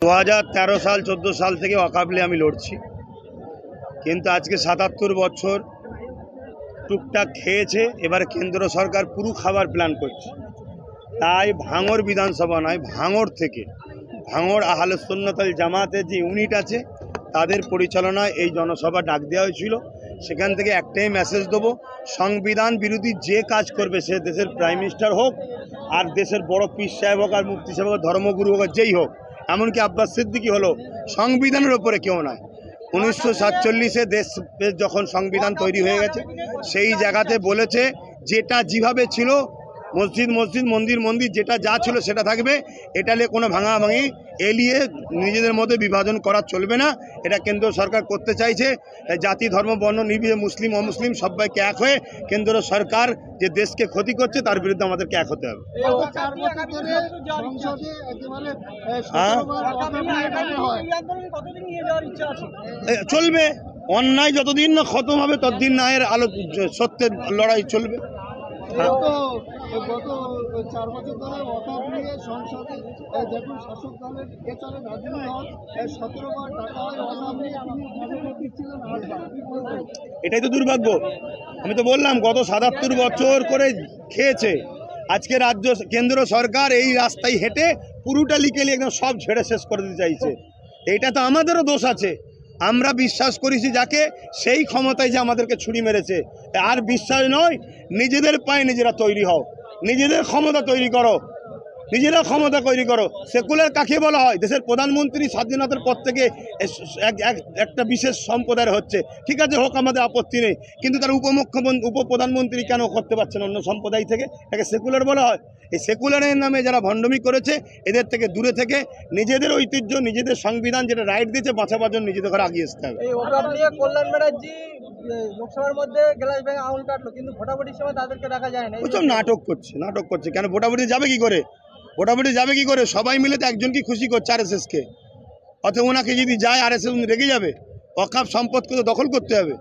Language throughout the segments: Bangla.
2013 সাল 14 সাল থেকে ওয়াকাফ আমি লড়ছি, কিন্তু আজকে 77 বছর টুকটাক খেয়েছে। এবারে কেন্দ্র সরকার পুরো খাবার প্ল্যান করছে। তাই ভাঙড় বিধানসভা নয়, ভাঙড় থেকে ভাঙড় আহলে সুন্নাত ওয়াল জামাতের যে ইউনিট আছে তাদের পরিচালনায় এই জনসভা ডাক দেওয়া হয়েছিল। সেখান থেকে একটাই মেসেজ দেবো, সংবিধান বিরোধী যে কাজ করবে সে দেশের প্রাইম মিনিস্টার হোক, আর দেশের বড় পীর সাহেব হোক, আর মুফতি সাহেব হোক, ধর্মগুরু হোক, যেই হোক, এমনকি আব্বাস সিদ্দিকী হলো, সংবিধানের ওপরে কেউ নয়। 1947-এ দেশ যখন সংবিধান তৈরি হয়ে গেছে সেই জায়গাতে বলেছে যেটা যেভাবে ছিল, মসজিদ মসজিদ, মন্দির মন্দির, যেটা যা ছিল সেটা থাকবে। এটা নিয়ে কোনো ভাঙাভাঙি এলিয়ে নিজেদের মধ্যে বিভাজন করা চলবে না। এটা কেন্দ্র সরকার করতে চাইছে। জাতি ধর্ম বর্ণ নির্বিশেষে মুসলিম অমুসলিম সবাইকে এক হয়ে কেন্দ্র সরকার যে দেশকে ক্ষতি করছে তার বিরুদ্ধে আমাদেরকে এক হতে হবে। চলবে, অন্যায় যতদিন না খতম হবে ততদিন ন্যায়ের আলো সত্যের লড়াই চলবে। গত 4 বছর ধরে ওয়াকাফ নিয়ে সংসদে যখন শাসক দলের এছাড়া নাজিমুল হক 17 বার টাকা হয় ওয়াকাফ নিয়ে তিনি দিচ্ছিলেন 8 বার। এটাই তো দুর্ভাগ্য। আমি তো বললাম গত 77 বছর করে খেয়েছে। আজকে কেন্দ্র সরকার এই রাস্তায় হেঁটে পুরোটা লিকেলি একদম সব ঝেড়ে শেষ করে দিতে চাইছে। এইটা তো আমাদেরও দোষ আছে। আমরা বিশ্বাস করেছি যাকে, সেই ক্ষমতায় যে আমাদেরকে ছুরি মেরেছে। আর বিশ্বাস নয়, নিজেদের পায়ে নিজেরা তৈরি হও, নিজেদের ক্ষমতা তৈরি করো, নিজেরা ক্ষমতা তৈরি করো। সেকুলার কাকে বলা হয়? দেশের প্রধানমন্ত্রী স্বাধীনতার পর থেকে একটা বিশেষ সম্প্রদায়ের হচ্ছে, ঠিক আছে, হোক, আমাদের আপত্তি নেই, কিন্তু তার উপপ্রধানমন্ত্রী কেন করতে পারছেন অন্য সম্প্রদায় থেকে? এটাকে সেকুলার বলা হয়? এই সেকুলারের নামে যারা ভণ্ডামি করেছে এদের থেকে দূরে থেকে নিজেদের ঐতিহ্য, নিজেদের সংবিধান যেটা রাইট দিয়েছে বাঁচাবার জন্য নিজেদের ঘরে আগিয়ে আসতে হবে। কল্যাণ ব্যানার্জি লোকসভার মধ্যে গ্লাস ভেঙে আঙুল কাটলো, কিন্তু ভোটাভুটির সময় তাদেরকে দেখা যায় না। ওইসব নাটক করছে। কেন ভোটাভুটি যাবে কি করে? সবাই মিলে তো একজনকে খুশি করছে, আরএসএসকে। অথবা ওনাকে যদি যায় আরএসএস রেগে যাবে? ওয়াকাফ সম্পদকে তো দখল করতে হবে।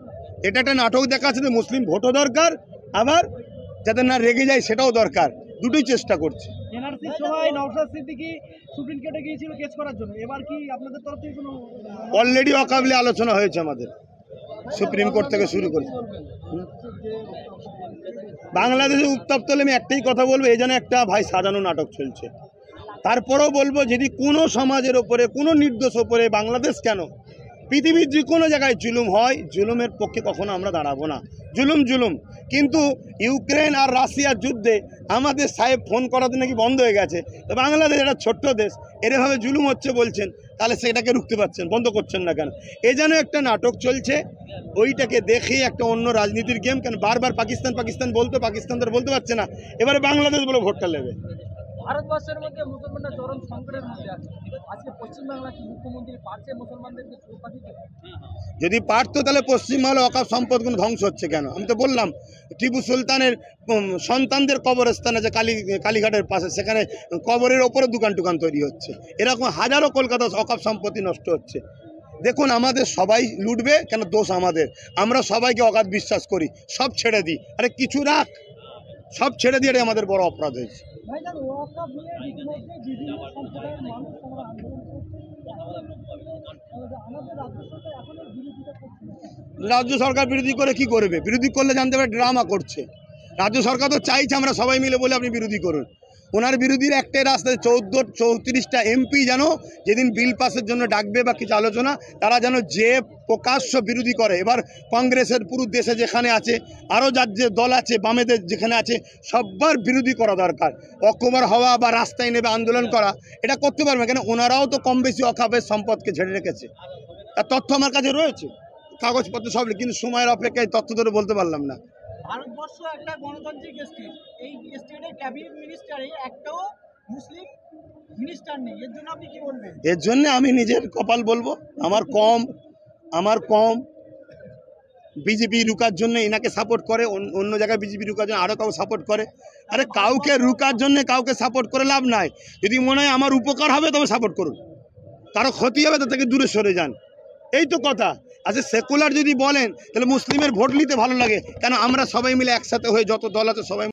এটা একটা নাটক দেখাচ্ছে যে মুসলিম ভোটও দরকার, আবার যাতে না রেগে যায় সেটাও দরকার। দুটোই চেষ্টা করছে। এনআরসির সময় নওশাদ সিদ্দিকী সুপ্রিম কোর্টে গিয়েছিল কেস করার জন্য। এবার কি আপনাদের তরফ থেকে কোনো? অলরেডি ওয়াকাফ নিয়ে আলোচনা হয়েছে আমাদের, সুপ্রিম কোর্ট থেকে শুরু করে। বাংলাদেশে উত্তপ্ত হলে আমি একটাই কথা বলবো, এই যেন একটা ভাই সাজানো নাটক চলছে। তারপরেও বলবো, যদি কোনো সমাজের ওপরে, কোনো নির্দোষ ওপরে, বাংলাদেশ কেন, পৃথিবীর যে কোনো জায়গায় জুলুম হয়, জুলুমের পক্ষে কখনো আমরা দাঁড়াবো না। জুলুম। কিন্তু ইউক্রেন আর রাশিয়ার যুদ্ধে আমাদের সাহেব ফোন করাতে নাকি বন্ধ হয়ে গেছে। তো বাংলাদেশ একটা ছোট্ট দেশ, এরভাবে জুলুম হচ্ছে বলছেন, তাহলে সেটাকে রুখতে পারছেন, বন্ধ করছেন না কেন? এ যেন একটা নাটক চলছে। ওইটাকে দেখে একটা অন্য রাজনীতির গেম। কেন বারবার পাকিস্তান বলতে, পাকিস্তানদের বলতে পারছে না, এবারে বাংলাদেশ বলে ভোটটা নেবে। ভারতবর্ষের মধ্যে মুসলমানরা চরম সংকটের মধ্যে আছে। আজকে পশ্চিমবাংলা কি মুখ্যমন্ত্রী পারছে মুসলমানদেরকে সুরক্ষা দিতে? যদি পারতো তাহলে পশ্চিমবাংলা ওয়াকাফ সম্পদ কোনো ধ্বংস হচ্ছে কেন? আমি তো বললাম, টিপু সুলতানের সন্তানদের কবরস্থান আছে কালীঘাটের পাশে, সেখানে কবরের ওপরে দোকান তৈরি হচ্ছে। এরকম হাজারো কলকাতা ওয়াকাফ সম্পত্তি নষ্ট হচ্ছে। দেখুন, আমাদের সবাই লুটবে কেন? দোষ আমাদের। আমরা সবাইকে অগাধ বিশ্বাস করি, সব ছেড়ে দিই। আরে কিছু রাখ, সব ছেড়ে দিয়ে আমাদের বড় অপরাধ হয়েছে। রাজ্য সরকার বিরোধী করে কি করবে? বিরোধী করলে জানতে পারে ড্রামা করছে। রাজ্য সরকার তো চাইছে আমরা সবাই মিলে বলে আপনি বিরোধী করুন। ওনার বিরোধীর একটাই রাস্তায় 34টা এমপি যেন যেদিন বিল পাসের জন্য ডাকবে বা কিছু আলোচনা, তারা যেন যে প্রকাশ্য বিরোধী করে। এবার কংগ্রেসের পুরো দেশে যেখানে আছে, আরও যার যে দল আছে, বামেদের যেখানে আছে, সবার বিরোধী করা দরকার। অকবর হওয়া বা রাস্তায় নেবে আন্দোলন করা, এটা করতে পারবে কেন? ওনারাও তো কম বেশি ওয়াকাফের সম্পদকে ঝেড়ে রেখেছে। তার তথ্য আমার কাছে রয়েছে, কাগজপত্র সব, কিন্তু সময়ের অপেক্ষায় তথ্য ধরে বলতে পারলাম না। ভারতবর্ষ একটা গণতান্ত্রিক স্টেট, এই স্টেটের ক্যাবিনেট মিনিস্টারে একটাও মুসলিম মিনিস্টার নেই। এর জন্য আপনি কি বলবেন? এর জন্য আমি নিজের কপাল বলবো, আমার কম বিজেপি রুকার জন্য এনাকে সাপোর্ট করে, অন্য জায়গায় বিজেপি রুকার জন্য আরও কাউ সাপোর্ট করে। আরে কাউকে রুকার জন্য কাউকে সাপোর্ট করে লাভ নাই। যদি মনে হয় আমার উপকার হবে তবে সাপোর্ট করুন, কারো ক্ষতি হবে তার থেকে দূরে সরে যান। এই তো কথা। আচ্ছা, সেকুলার যদি বলেন তাহলে মুসলিমের ভোট নিতে ভালো লাগে কেন? আমরা সবাই মিলে একসাথে হয়ে, যত দল আছে সবাই